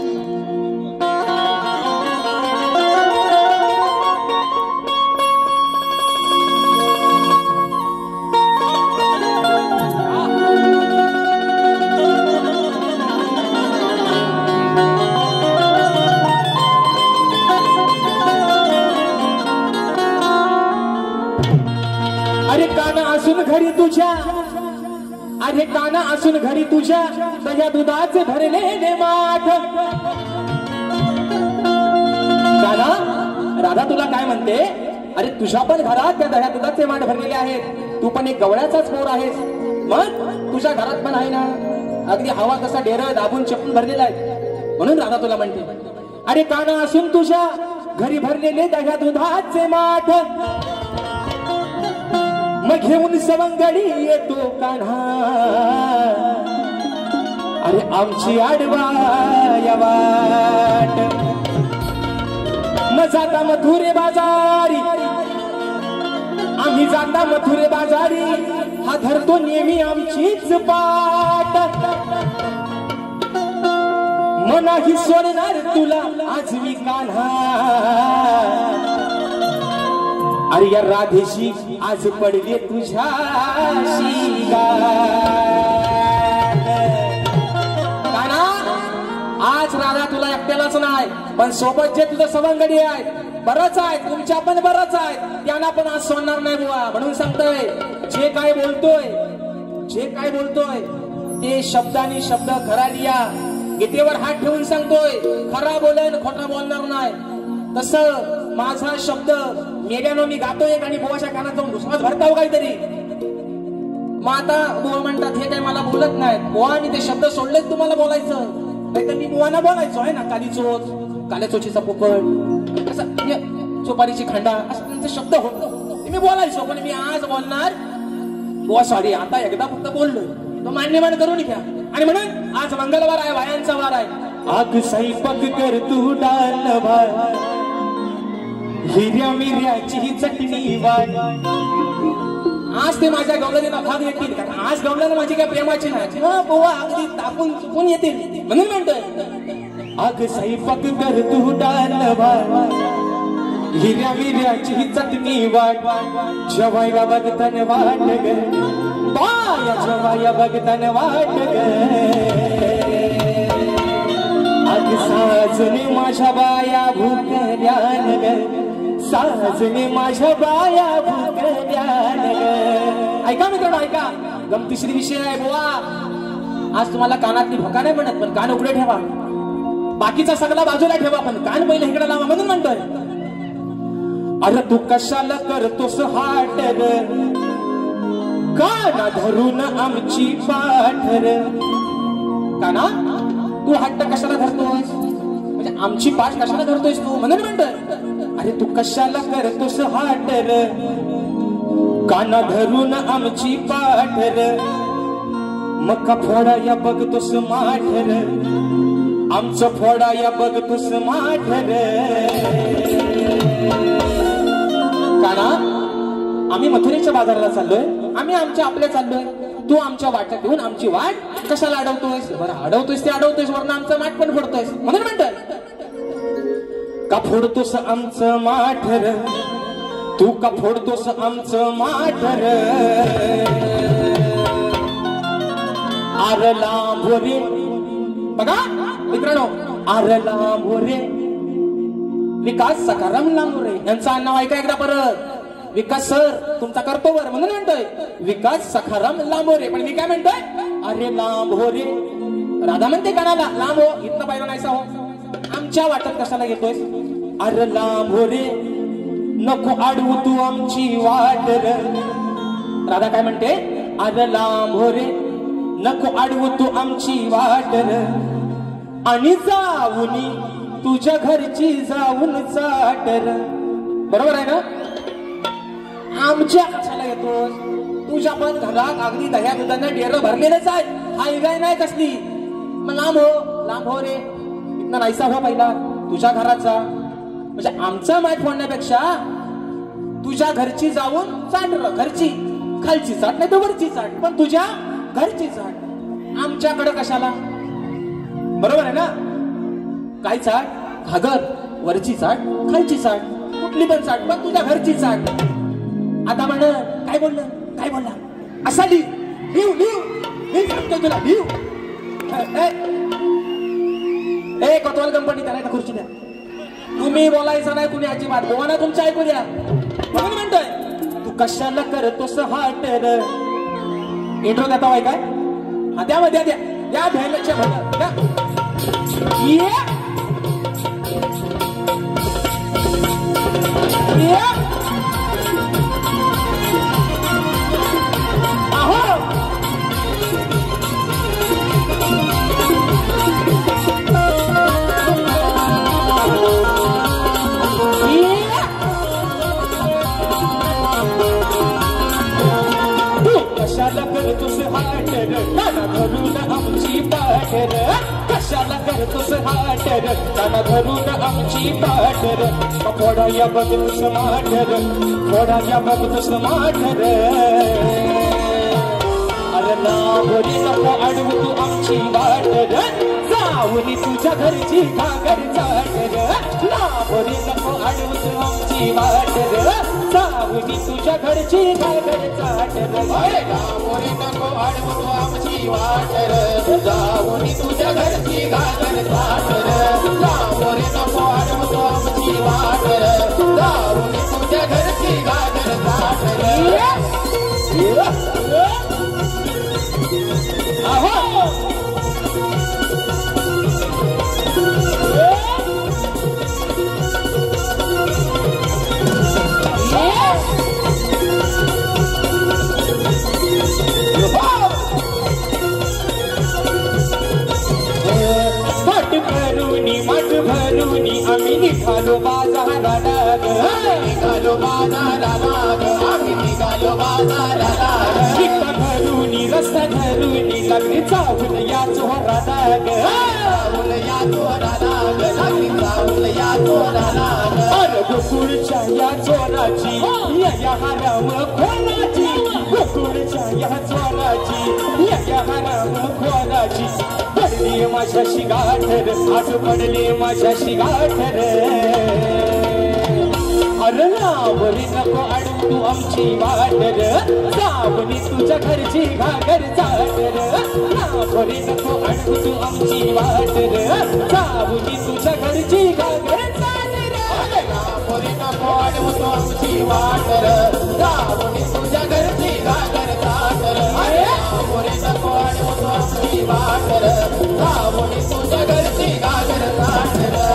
अरे काना असून घरी तुझ्या दह्या दुधाचे भरलेले माठ. राधा तुला काय म्हणते, अरे तुझ्या पण घरात त्या दह्या दुधाचे माठ भरलेले आहेत. तू पण एक गवळ्याचाच पोर आहेस, मग तुझ्या घरात पण आहे ना अगदी हवा कसा डेर दाबून चपून भरलेला आहे. म्हणून राधा तुला म्हणते, अरे काना असून तुझ्या घरी भरलेले दह्या दुधाचे माठ. मग घेऊन सवंगडी येतो कान्हा, अरे आमची आडवाया वाट. मग जाता मथुरे बाजारी, आम्ही जाता मथुरे बाजारी, हा धरतो नेहमी आमचीच पाट. मनाही सोडणार तुला आज मी कान्हा, अरे या राधेशी आज पडले तुझ्याशी काना. आज राधा तुला एकट्यालाच नाही, पण सोबत जे तुझं सवंगडी आहे बरंच आहे, तुमच्या पण बरंच आहे, त्यांना पण आज सोडणार नाही बुवा. म्हणून सांगतोय, जे काय बोलतोय ते शब्दानी शब्द खरा लिया. गीतेवर हात ठेवून सांगतोय, खरा बोलेन खोटा बोलणार नाही. तसं माझा शब्द मेल्यानं मी गातोय आणि बुवाच्या कानात जाऊन दुसराच भरताव काहीतरी. मग आता बुवा म्हणतात हे काय मला बोलत नाहीत. बुवा मी ते शब्द सोडलेत तुम्हाला बोलायचं, नाहीतर मी बुवांना बोलायचो आहे ना, काल्या चोचीचा पोपट असं चोपारीची खंडा असं त्यांचे शब्द होत मी बोलायचो. पण मी आज बोलणार बुवा सॉरी, आता एकदा फक्त बोललोय, तो मान्यमान करून घ्या. आणि म्हणून आज मंगळवार आहे, बायांचा वार आहे. आग स्वयंपाक कर तू डाल भात, हिरव्या मिरयाची चटणी वाट. आज ते माझ्या गवळणीला भाग येतील, कारण आज गवळण माझी काय प्रेमाची नाही, बुवा अगदी तापून चुकून येतील. म्हणून म्हणतोय, आग स्वयंपाक कर तू डाल भात, हिरव्या मिरयाची चटणी वाट. जेवायला बघतान वाट ग बाया, जेवाया बघतान वाट ग. आज साजने माझ्या बाया भुकल्यान ग, साजने माझ्या बाया भुकल्यान ग. ऐका मित्रांनो, ऐका, गमतीशीर विषय आहे बुवा. आज तुम्हाला कानातली भोका नाही म्हणत, पण कान उघडे ठेवा. बाकीचा सगळा बाजूला ठेवा, पण कान पहिले इकडे लावा. म्हणून म्हणतोय, अरे तू कशाला करतोस हाट ग, काना धरून आमची पाठ रे. काना तू हट्ट कशाला धरतोस, म्हणजे आमची पाठ कशाला धरतोयस तू. म्हणून म्हणतोय, अरे तू कशाला करतोस हाट रे, काना धरून आमची पाठ रे. मग का फोडाया बघतोस माठ रे, आमचं फोडाया बघतोस माठ रे. काना आम्ही मथुरेच्या बाजाराला चाललोय, आम्ही आपल्या चाललोय, तू आमच्या वाट्यात येऊन आमची वाट कशाला अडवतोयस. बरं अडवतोयस ते अडवतोयस, वरनं आमचं माठ पण फोडतोयस. म्हणून म्हणतोय, का फोडतोस आमचं माठ रे, तू का फोडतोस आमचं माठर आर लांबोरे बघा मित्रांनो आर लांबोरे विकास सखाराम लांबोरे यांचं नाव ऐका एकदा परत विकास सर तुमचा करतो बर म्हणून म्हणतोय विकास सखाराम लांबोरे पण मी काय म्हणतोय अरे लांबोरे राधा म्हणते कानाला लांब हो इथं पाहिलं नाहीसा हो आमच्या वाटत कशाला घेतोय अरे लांबोरे नको अडवू तू आमची वाट राधा काय म्हणते अरे लांबोरे नको अडवू तू आमची वाट आणि जाऊनी तुझ्या घरची जाऊन चाटर बरोबर आहे ना आमच्या कशाला येतोस तुझ्या पण घरात अगदी दह्या दुधानं डेर भरलेलंच आहे हाय गाय नाही कसली मग लांब हो रे इथं नाहीसा हो पहिला तुझ्या घराचा म्हणजे आमचा माठ फोडण्यापेक्षा तुझ्या घरची जाऊन चाट घरची खालची चाट नाही तर वरची चाट पण तुझ्या घरची चाट आमच्याकडे कशाला बरोबर आहे ना काय चाट घागर वरची चाट खालची चाट कुठली पण चाट पण तुझ्या घरची चाट आता म्हण काय बोलला असा लिव मी सांगतोय तुला लिव ए कोतवाल कंपनी त्याला खुर्ची द्या तुम्ही बोलायचं नाही कुणी अजिबात बोला तुमचं ऐकू द्या म्हणून म्हणतोय तू कशाला करतोस हाटर इंट्रो देता होय काय हा द्या द्या भ्यायलाच्या कशाला करतोस हाटर काना धरून आमची पाठर कशाला करतोस हाटर काना धरून आमची पाठर फोडाया बघतोस माठर फोडाया बघतोस माठर अरे लांबोरी नको अडवू तू आमची वाटर जाऊनी तुझ्या घरची घागर चाटर लांबोरी नको अडवू तू आमची वाटर जाऊनी तुझ्या घरची घागर चाटर लांबोरी नको अडवू तू आमची वाटर जाऊनी तुझ्या घरची घागर चाटर लांबोरी नको अडवू तू आमची वाटर जाऊनी तुझ्या घरची घागर चाटर माठ भरूनी आम्ही निघालो बाजाराला निघालो बाजाराला आम्ही निघालो बाजाराला रस्ता धरूनी रस्ता धरूनी लागली चावून या चोराला चावून या चोराला लागली चावून या चोराला अरे गोकुळच्या या चोराची या हराम खोराची गोकुळच्या या चोराची या हराम खोराची पडली माझ्याशी गाठर आज पडली माझ्याशी गाठर अरे लांबोरी नको अडवू तू आमची वाटर जाऊनी तुझ्या घरची घागर चाटर लांबोरी नको अडवू तू आमची वाटर जाऊनी तुझ्या घरची घागर चाटर लांबोरी नको अडवू तू आमची वाटर जाऊनी तुझ्या घरची घागर चाटर लांबोरी नको अडवू तू आमची वाटर जाऊनी तुझ्या घरची घागर चाटर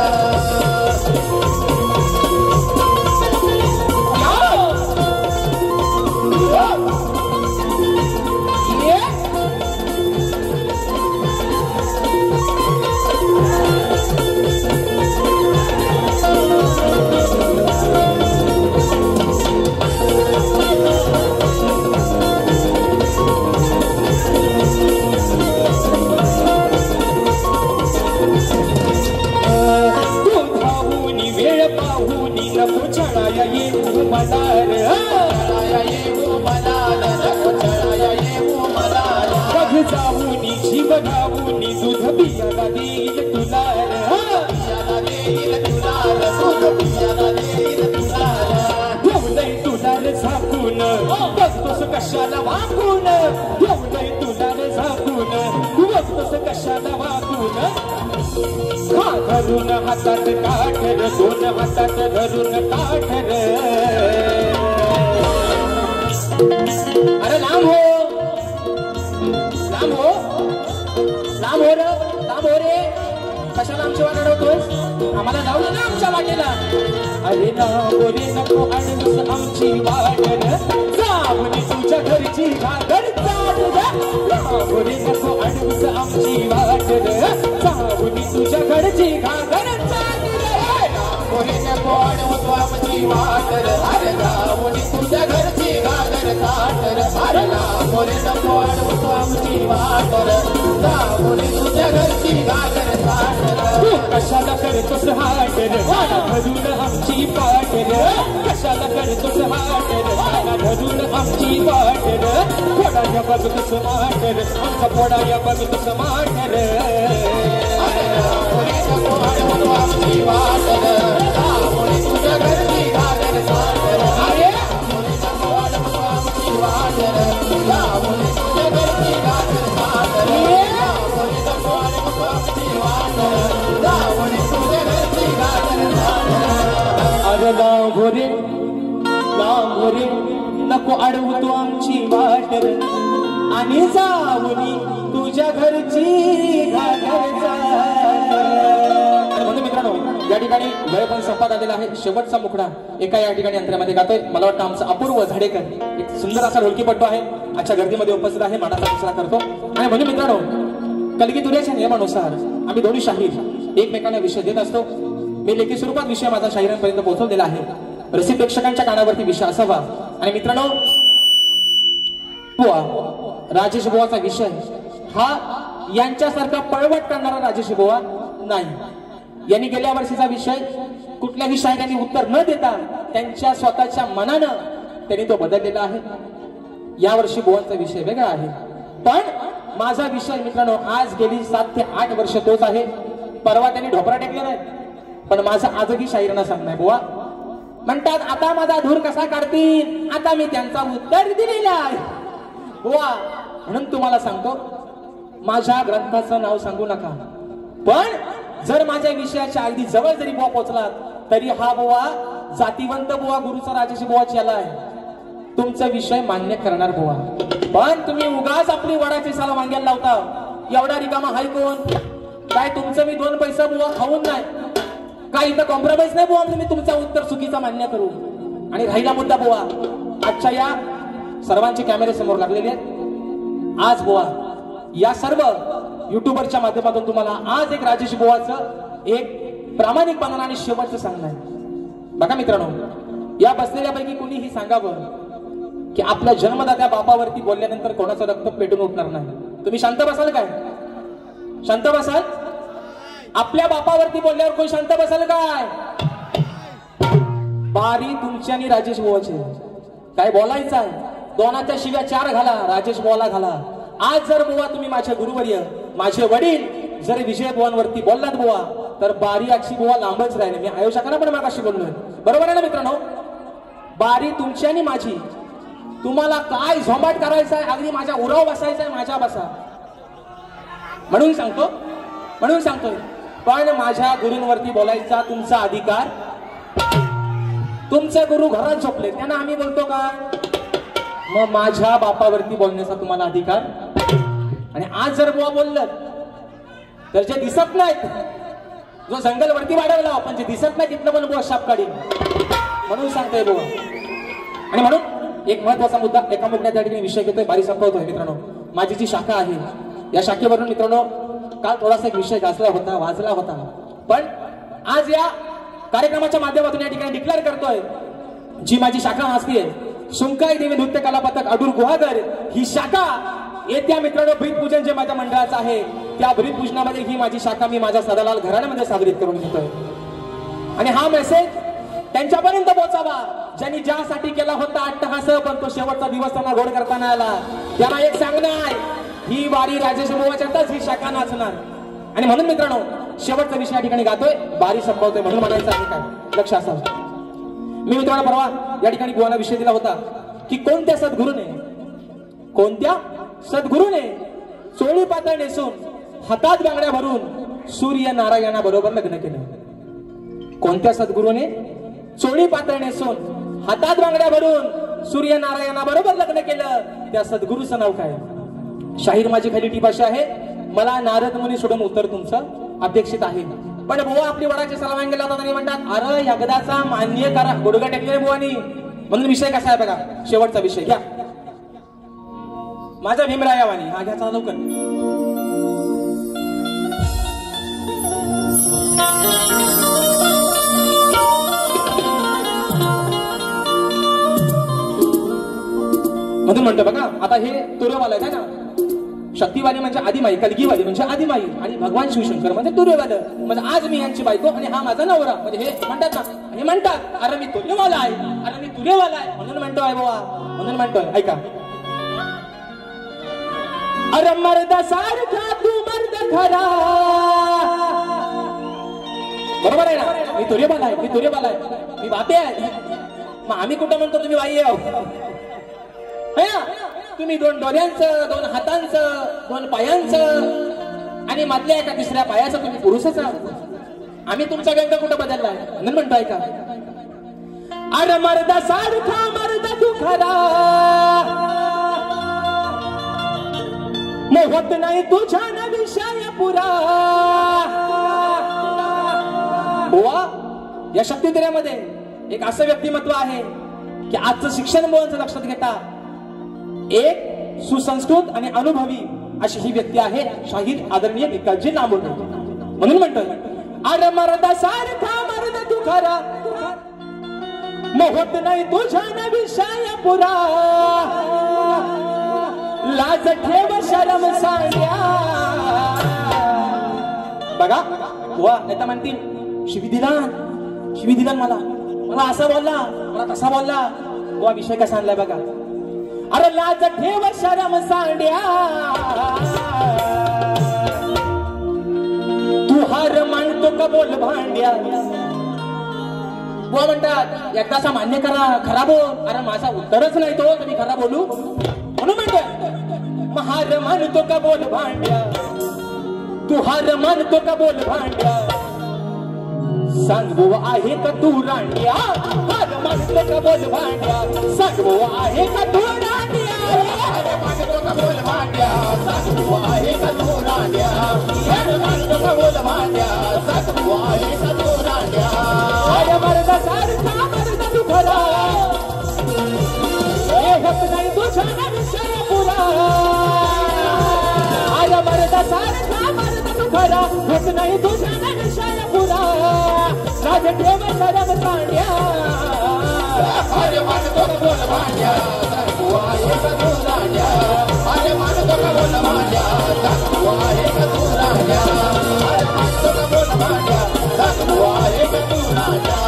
नको चढाया येऊ मदार चढाया येऊ मदार नको चढाया येऊ मदार बघ जाऊनी जीव घाऊनी दूध पियाला देईल तुलार पियाला देईल तुलार दूध पियाला देईल तुलार ठेवलंय धरून हातात काठर, दोन हातात धरून काठर. अरे लांब हो, लांब हो, लांब हो रे, लांब हो रे. कशाला आमची वाट अडवतोय? आम्हाला जाऊ दे ना आमच्या वाटेला. अरे लांब हो रे, नको अडवूस आमची वाट रे. जाऊनी तुझ्या घरची घागर चाल रे. लांब हो रे, नको अडवूस आमची वाट रे. जाऊनी तुझ्या घरची घागर चाल रे. लांब हो रे, नको अडवूस आमची वाट रे. अरे जाऊनी तुझ्या घरची घागर चाल रे. अरे लांब हो रे, नको अडवूस आमची वाट रे. जाऊनी तुझ्या घरची घागर चाल रे. कशाला करतोस हाट रे, धरून आमची पाट रे. कशाला करतोस हाट रे, धरून आमची पाट रे. पोडाया बघतोस माट रे, आमचा पोडाया बघतोस माट रे. अरे लांबोरे नको अडवूस आमची वाट रे. जाऊनी तुझ्या घरची घागर चाल रे. अरे लांबोरे नको अडवूस आमची वाट रे. जाऊनी तुझ्या घरची घागर चाल रे. लांबोरे नको अडवूस आमची वाट रे. जाऊनी तुझ्या घरची घागर चाल रे. अरे लांबोरे, लांबोरे नको अडवू तू आमची वाट रे. आणि जाऊनी तुझ्या घरची घागर चाल. म्हणून मित्रांनो या ठिकाणी वेळ पण संपत आलेला आहे. शेवटचा मुखडा एका या ठिकाणी अंतरामध्ये गातोय. मला वाटतं आमचा अपूर्व झाडेकर एक सुंदर असा ढोलकीपट्टू आहे, आजच्या गर्दीमध्ये उपस्थित आहे, मानाचा दुसरा करतो. आणि म्हणून मित्रांनो कलगीतुऱ्याच्या नियमानुसार आम्ही दोन्ही शाहीर एकमेकांना विषय देत असतो. मी लेखी स्वरूपात विषय माझा शाहिरांपर्यंत पोहोचवलेला आहे. रसिक प्रेक्षकांच्या कानावरती विषय असावा. आणि मित्रांनो बुवा, राजेश बुवाचा विषय हा यांच्यासारखा पळवट करणारा राजेश बुवा नाही. यांनी गेल्या वर्षीचा विषय कुठल्याही शाहिरांनी उत्तर न देता त्यांच्या स्वतःच्या मनानं त्यांनी तो बदललेला आहे. यावर्षी बुवांचा विषय वेगळा आहे. पण माझा विषय मित्रांनो आज गेली 7 ते 8 वर्ष तोच आहे. परवा त्यांनी ढोपरा टेकले नाही, पण माझा आजही शाहिरांना सांगणार. बुवा म्हणतात आता माझा धूर कसा काढतील, आता मी त्यांचा उत्तर दिलेला आहे. बुवा म्हणून तुम्हाला सांगतो, माझ्या ग्रंथाचं नाव सांगू नका, पण जर माझ्या विषयाच्या अगदी जवळ जरी बुवा पोहोचलात तरी हा बुवा जातीवंत बुवा गुरुचा राजेश बुवाची याला आहे. तुमचा विषय मान्य करणार बुवा. पण तुम्ही उगाच आपली वडाची साल वांग्याला लावता. एवढा रिकामा हाय कोण? काय तुमचं मी 2 पैसा बुवा खाऊन नाही काय, इथं कॉम्प्रोमाइज नाही बुवा. मी तुमचा उत्तर चुकीचा मान्य करू. आणि राहिला मुद्दा बुवा, आजच्या या सर्वांचे कॅमेरे समोर लागलेले आहेत. आज बुवा या सर्व युट्यूबरच्या माध्यमातून तुम्हाला आज एक राजेश बुवाचं एक प्रामाणिकपणानं आणि शेवटचं सांगणं आहे. बघा मित्रांनो, या बसलेल्यापैकी कुणीही सांगावं की आपल्या जन्मदात्या बापावरती बोलल्यानंतर कोणाचं रक्त पेटून उठणार नाही. तुम्ही शांत बसाल काय? शांत बसाल? आपल्या बापावरती बोलल्यावर कोण शांत बसाल काय? बारी तुमची आणि राजेश बुवाची. काय बोलायचं आहे? 2च्या शिव्या 4 घाला, राजेश बुवाला घाला. आज जर बुवा तुम्ही माझे गुरुवर्य माझे वडील जर विजय बुवांवरती बोललात बुवा तर बारी अक्षी बुवा लांबच राहिले. मी आयोजकांना पण मागाशी बोललोय, बरोबर आहे ना मित्रांनो? बारी तुमची आणि माझी. तुम्हाला काय झोंबाट करायचा आहे, अगदी माझ्या उराव बसायचा आहे, माझ्या बसा. म्हणून सांगतोय पण माझ्या गुरूंवरती बोलायचा तुमचा अधिकार. तुमचे गुरु घरात झोपले त्यांना आम्ही बोलतो का? मग माझ्या बापावरती बोलण्याचा तुम्हाला अधिकार. आणि आज जर बुवा बोललं तर जे दिसत नाहीत, जो जंगल वरती वाढवला पण जे दिसत नाही तिथलं पण बुवा शाप काढील. म्हणून सांगतोय बुवा. आणि म्हणून एक महत्वाचा मुद्दा एका मुद्द्यात त्या ठिकाणी विषय घेतोय, बारी संपवतोय. मित्रांनो माझी जी शाखा आहे या शाखेवरून मित्रांनो काल थोडासा एक विषय वाचला होता. पण आज या कार्यक्रमाच्या माध्यमातून या ठिकाणी डिक्लेअर करतोय, जी माझी शाखा असते सुंकाई देवी नृत्य कला पथक अडूर गुहागर, ही शाखा येत्या मित्रांनो ब्रीदपूजन जे माझ्या मंडळाचं आहे त्या ब्रीदपूजनामध्ये ही माझी शाखा मी माझ्या सदालाल घराण्यामध्ये साजरीत करून घेतोय. आणि हा मेसेज त्यांच्यापर्यंत पोहोचावा ज्यांनी ज्यासाठी केला होता अट्टहास, पण तो शेवटचा दिवस त्यांना गोड करताना आला. त्यांना एक सांगणं आहे, ही वारी राजेश बुवाच्यातच ही शाखा नाचणार. आणि म्हणून मित्रांनो शेवटचा विषय या ठिकाणी गातोय, बारी संपवतोय. म्हणून म्हणायचं आहे काय, लक्ष असावं. मी मित्रांनो परवा या ठिकाणी बुवांना विषय दिला होता की कोणत्या सद्गुरूने चोळी पातळ नेसून हातात बांगड्या भरून सूर्यनारायणा बरोबर लग्न केलं. कोणत्या सद्गुरूने? चोळी पातळ नेसून हातात बांगड्या भरून सूर्यनारायणा बरोबर लग्न केलं. त्या सद्गुरूचं नाव काय? शाहीर माझी खाली टीप अशी आहे, मला नारद मुनी सोडून उत्तर तुमचं अपेक्षित आहे. पण बुवा आपली वडाची सलाम गेला होता आणि म्हणतात अरे यगदाचा मान्य करा. गुडघा टेकले बुवानी. म्हणून विषय कसा आहे बघा, शेवटचा विषय घ्या. माझा भीमरायावानी हा घ्याचा लवकर. म्हणून म्हणतो बघा, आता हे तुर्यवाला आहे ना. शक्तीवाली म्हणजे आदिमाई, कलगीवाली म्हणजे आदिमाई आणि भगवान शिवशंकर म्हणजे तुर्यवालं. म्हणजे आज मी यांची बायको आणि हा माझा नवरा. म्हणजे हे म्हणतात ना, हे म्हणतात अरे मी तुर्यवाला आहे, अरे मी तुर्यवाला आहे. म्हणून म्हणतोय बाबा, म्हणून म्हणतोय ऐका. अरे मर्द सारखा तू मर्द खरा. बरोबर आहे ना? मी तुर्यवाला आहे, मी तुर्यवाला आहे, मी बापे आहे. मग आम्ही कुठं म्हणतो तुम्ही बाई आहे? तुम्ही दोन डोळ्यांचं, दोन हातांचं, दोन पायांचं आणि मधल्या एका तिसऱ्या पायाचं तुम्ही पुरुषच आहात. आम्ही तुमचा व्यंग कुठं बदललाय? म्हणून म्हणतोय का अरे मर्द सारखा मर्द तू खरा, मोहत नाही तुझ्या न विषय पुरा. बुवा या शक्तिधर्यामध्ये एक असं व्यक्तिमत्व आहे की आजचं शिक्षण मुलांचं लक्षात घेता एक सुसंस्कृत आणि अनुभवी अशी ही व्यक्ती आहे शाहीर आदरणीय भिकाजी लांबोटे. म्हणून म्हणतोय अरे मर्दा सारखा मर्द तू खरा, मोहत नाही तुझ्या न विषय पुरा. लाज ठेव शरम सांड्या. बघा वा नाही तर म्हणतील शिवी दिला मला असा बोलला, मला तसा बोलला. वा विषय कसा आणलाय बघा. अरे लाज ठेव शरम सांड्या, तू हार मानतो का बोल भांड्या. बुवा म्हणतात एकदाचा मान्य करा, खरा बोल. अरे माझा उत्तरच नाही तो, तुम्ही खरा बोलू. म्हणून म्हणतोय हार मानतो का बोल भांड्या, तू हार मानतो का बोल भांड्या. सांग बुवा आहे का तू रांड्या, हार मानतो का बोल भांड्या. सांग बुवा आहे का तू रांड्या, हार मानतो का बोल भांड्या. सांग बुवा आहे का तू रांड्या, हार मानतो का बोल भांड्या. सांग बुवा आहे का तू रांड्या. अरे मर्द सारखा मर्द तू खरा, हे होत नाही तुझ्या न विषय पुरा. अरे मर्द सारखा मर्द तू खरा, होत नाही तुझ्या न विषय पुरा. लाज ठेव शरम सांड्या, अरे मानतो का बोल भांड्या. सांग बुवा आहे का तू रांड्या, अरे मानतो का बोल भांड्या. सांग बुवा आहे का तू रांड्या, अरे मानतो का बोल भांड्या. सांग बुवा आहे का तू रांड्या,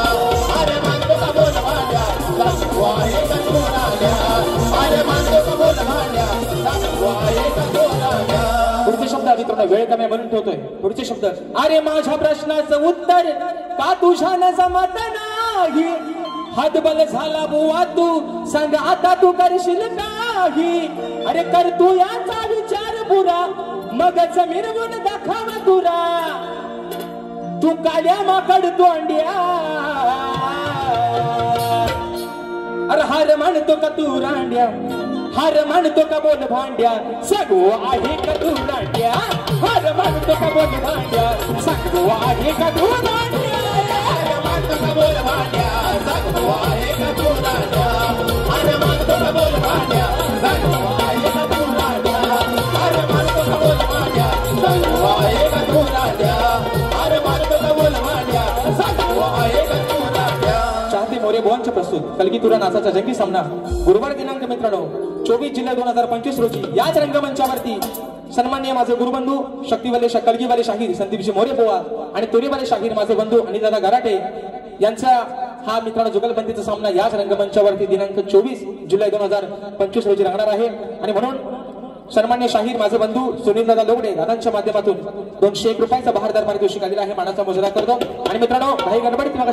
अरे मानतो का बोल भांड्या. सांग बुवा आहे का तू रांड्या, अरे मानतो का बोल भांड्या. सांग बुवा आहे का तू रांड्या. पुढचे शब्द मित्रांनो वेळ कमी म्हणून ठेवतोय. पुढचे शब्द अरे माझ्या प्रश्नाचं उत्तर का तुझ्या न जमत नाही. हातबल झाला बुवा तू, सांग आता तू करशील काही. अरे कर तू याचा विचार पुरा, मगच मिरवून दाखव तुरा. तू काल्या माकड तोंड्या, अरे हार म्हणतो का तू रांड्या, हार म्हणतो का बोल भांड्या. सांगू आहे का तू रांड्या, हार म्हणतो का बोल भांड्या. सांगू आहे का तू रांड्या, हार म्हणतो का बोल भांड्या. सांगू आहे का तू रांड्या, हार म्हणतो का बोल भांड्या. सांगू आहे का तू रांड्या, हार म्हणतो का बोल भांड्या. सांगू आहे का तू रांड्या, हार म्हणतो का बोल भांड्या. सांगू आहे का तू रांड्या. चाहते मोरे बोनचे प्रस्तुत कलगी तुरा नाचाचा जंगी सामना गुरुवार दिनांक मित्रांनो 24 जुलै 2025 रोजी याच रंगमंचावरती सन्माननीय माझे गुरुबंधू शक्तीवाले कलगीवाले शाहीर संदीपजी मोरे पोवा आणि तुरीवाले शाहीर माझे बंधू आणि दादा गराटे यांचा हा मित्रांनो जुगलबंदीचा सामना याच रंगमंचावरती दिनांक 24 जुलै 2025 रोजी रंगणार आहे. आणि म्हणून सन्मान्य शाहीर माझे बंधू सुनील दादा लोगडे दादांच्या माध्यमातून 201 रुपयाचा बहारदार पारितोषिक आलेला आहे. मानाचा मुजरा करतो. आणि मित्रांनो काही गडबडीत मग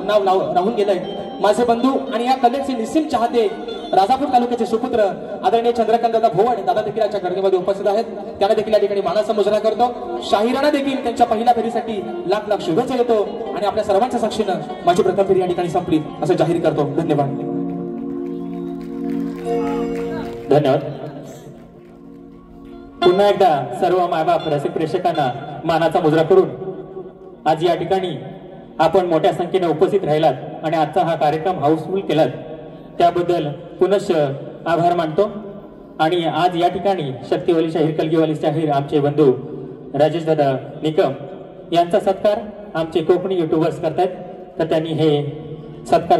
नाव राहून गेलंय. माझे बंधू आणि या कलेचे निस्सीम चाहते राजापूर तालुक्याचे सुपुत्र आदरणीय चंद्रकांत दादा भोवड दादा देखील याच्या गर्दीमध्ये उपस्थित आहेत. त्यांना देखील या ठिकाणी मानाचा मुजरा करतो. शाहिरांना देखील त्यांच्या पहिल्या फेरीसाठी लाख लाख शुभेच्छा देतो आणि आपल्या सर्वांच्या साक्षीनं माझी प्रथम फेरी या ठिकाणी संपली असं जाहीर करतो. धन्यवाद. धन्यवाद. पुन्हा एकदा सर्व मायबाप रसिक प्रेक्षकांना मानाचा मुजरा करून आज या ठिकाणी आपण मोठ्या संख्येने उपस्थित राहिलात आणि आजचा हा कार्यक्रम हाऊसफुल केलात त्याबद्दल पुनश्च आभार मानतो. आणि आज या ठिकाणी शक्तिवाली शाहीर कलगीवाली शाहीर आमचे बंधू राजेश दादा निकम यांचा सत्कार आमचे कोकणी युट्यूबर्स करतायत तर त्यांनी हे सत्कार